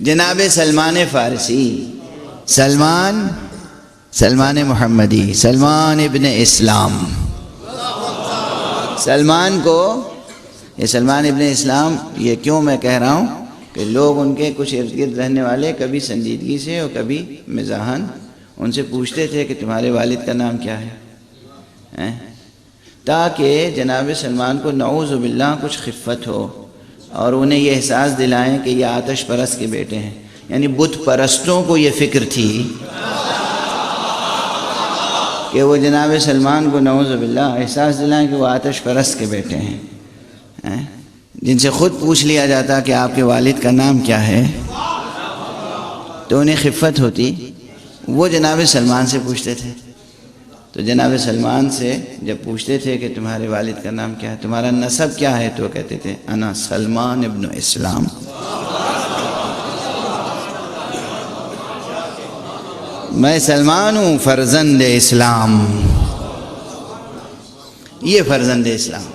جناب سلمان فارسی، سلمان محمدی، سلمان ابن اسلام، سلمان ابن اسلام، یہ کیوں میں کہہ رہا ہوں کہ لوگ ان کے کچھ ارد گرد رہنے والے کبھی سنجیدگی سے اور کبھی مزاحاً ان سے پوچھتے تھے کہ تمہارے والد کا نام کیا ہے، تاکہ جناب سلمان کو نعوذ باللہ کچھ خفت ہو اور انہیں یہ احساس دلائیں کہ یہ آتش پرست کے بیٹے ہیں. یعنی بت پرستوں کو یہ فکر تھی کہ وہ جناب سلمان کو نعوذ باللہ احساس دلائیں کہ وہ آتش پرست کے بیٹے ہیں، جن سے خود پوچھ لیا جاتا کہ آپ کے والد کا نام کیا ہے تو انہیں خفت ہوتی. وہ جناب سلمان سے پوچھتے تھے. تو جناب سلمان سے جب پوچھتے تھے کہ تمہارے والد کا نام کیا ہے، تمہارا نسب کیا ہے، تو کہتے تھے انا سلمان ابن اسلام. میں سلمان ہوں فرزند اسلام. یہ فرزند اسلام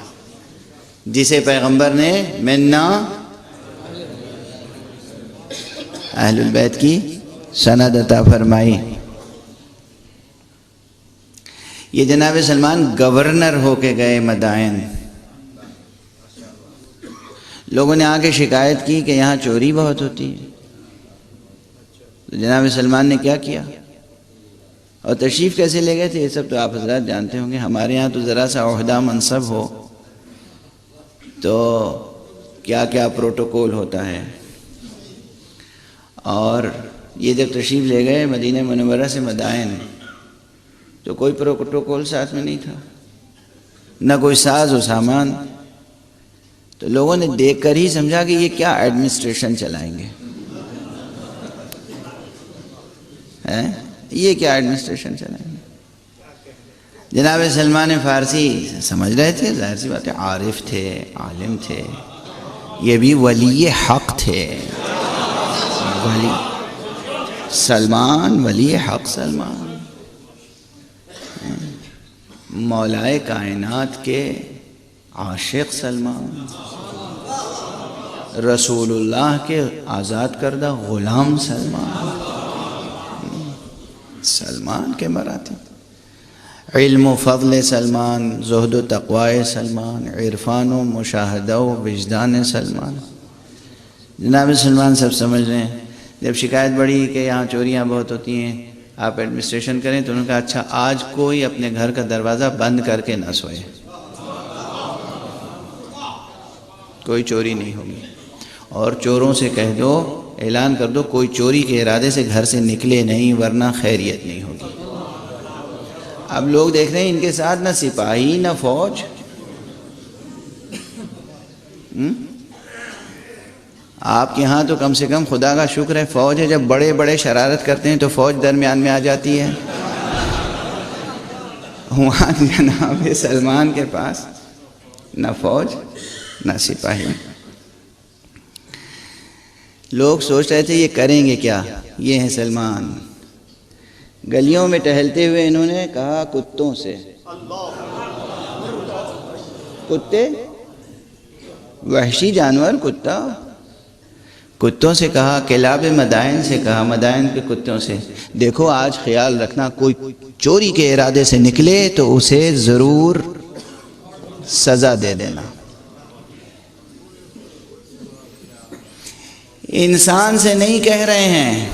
جسے پیغمبر نے منا اہل البیت کی سند عطا فرمائی. یہ جناب سلمان گورنر ہو کے گئے مدائن. لوگوں نے آ کے شکایت کی کہ یہاں چوری بہت ہوتی ہے. تو جناب سلمان نے کیا کیا اور تشریف کیسے لے گئے تھے، یہ سب تو آپ حضرات جانتے ہوں گے. ہمارے یہاں تو ذرا سا عہدہ منصب ہو تو کیا کیا پروٹوکول ہوتا ہے. اور یہ جب تشریف لے گئے مدینہ منورہ سے مدائن تو کوئی پروٹوکول ساتھ میں نہیں تھا، نہ کوئی ساز و سامان. تو لوگوں نے دیکھ کر ہی سمجھا کہ یہ کیا ایڈمنسٹریشن چلائیں گے، یہ کیا ایڈمنسٹریشن چلائیں گے. جناب سلمان فارسی سمجھ رہے تھے، ظاہر سی بات ہے، عارف تھے، عالم تھے، یہ بھی ولی حق تھے. سلمان ولی حق، سلمان مولائے کائنات کے عاشق، سلمان رسول اللہ کے آزاد کردہ غلام، سلمان کے مراتب. علم و فضل سلمان، زہد و تقوی سلمان، عرفان و مشاہدہ و وجدان سلمان. جناب سلمان سب سمجھ رہے ہیں. جب شکایت بڑھی کہ یہاں چوریاں بہت ہوتی ہیں، آپ ایڈمنسٹریشن کریں، تو انہوں نے کہا اچھا آج کوئی اپنے گھر کا دروازہ بند کر کے نہ سوئے، کوئی چوری نہیں ہوگی. اور چوروں سے کہہ دو، اعلان کر دو، کوئی چوری کے ارادے سے گھر سے نکلے نہیں ورنہ خیریت نہیں ہوگی. اب لوگ دیکھ رہے ہیں ان کے ساتھ نہ سپاہی نہ فوج. آپ کے ہاں تو کم سے کم خدا کا شکر ہے فوج ہے. جب بڑے بڑے شرارت کرتے ہیں تو فوج درمیان میں آ جاتی ہے. وہاں جناب سلمان کے پاس نہ فوج نہ سپاہی. لوگ سوچ رہے تھے یہ کریں گے کیا. یہ ہیں سلمان. گلیوں میں ٹہلتے ہوئے انہوں نے کہا کتوں سے، کتے وحشی جانور، کتوں سے کہا، کلاب مدائن سے کہا، مدائن کے کتوں سے، دیکھو آج خیال رکھنا کوئی چوری کے ارادے سے نکلے تو اسے ضرور سزا دے دینا. انسان سے نہیں کہہ رہے ہیں،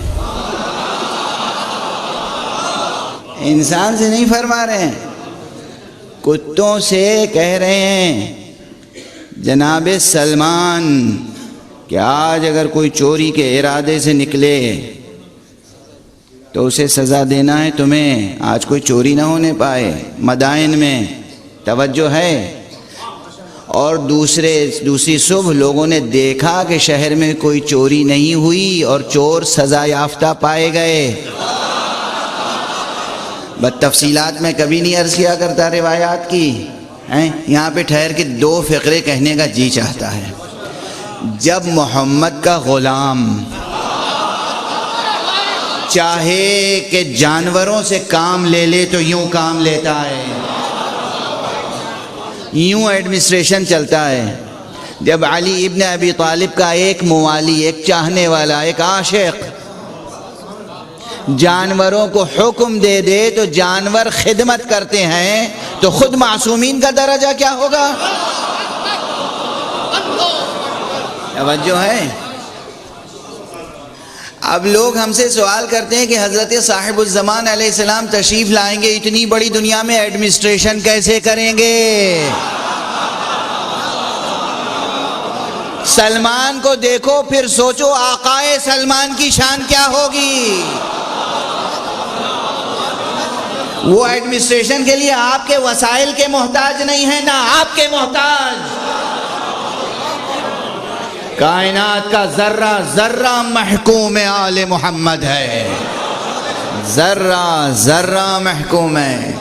انسان سے نہیں فرما رہے ہیں، کتوں سے کہہ رہے ہیں. جناب سلمان کہ آج اگر کوئی چوری کے ارادے سے نکلے تو اسے سزا دینا ہے تمہیں. آج کوئی چوری نہ ہونے پائے. مدائن میں توجہ ہے. اور دوسری صبح لوگوں نے دیکھا کہ شہر میں کوئی چوری نہیں ہوئی اور چور سزا یافتہ پائے گئے. بس تفصیلات میں کبھی نہیں عرض کیا کرتا روایات کی، یہاں پہ ٹھہر کے 2 فقرے کہنے کا جی چاہتا ہے. جب محمد کا غلام چاہے کہ جانوروں سے کام لے لے تو یوں کام لیتا ہے، یوں ایڈمنسٹریشن چلتا ہے. جب علی ابن ابی طالب کا ایک موالی، ایک چاہنے والا، ایک عاشق جانوروں کو حکم دے دے تو جانور خدمت کرتے ہیں، تو خود معصومین کا درجہ کیا ہوگا؟ توجہ ہے؟ اب لوگ ہم سے سوال کرتے ہیں کہ حضرت صاحب الزمان علیہ السلام تشریف لائیں گے، اتنی بڑی دنیا میں ایڈمنسٹریشن کیسے کریں گے؟ سلمان کو دیکھو پھر سوچو آقائے سلمان کی شان کیا ہوگی۔ وہ ایڈمنسٹریشن کے لیے آپ کے وسائل کے محتاج نہیں ہیں، نہ آپ کے محتاج۔ کائنات کا ذرہ ذرہ محکوم آل محمد ہے، ذرہ ذرہ محکوم ہے۔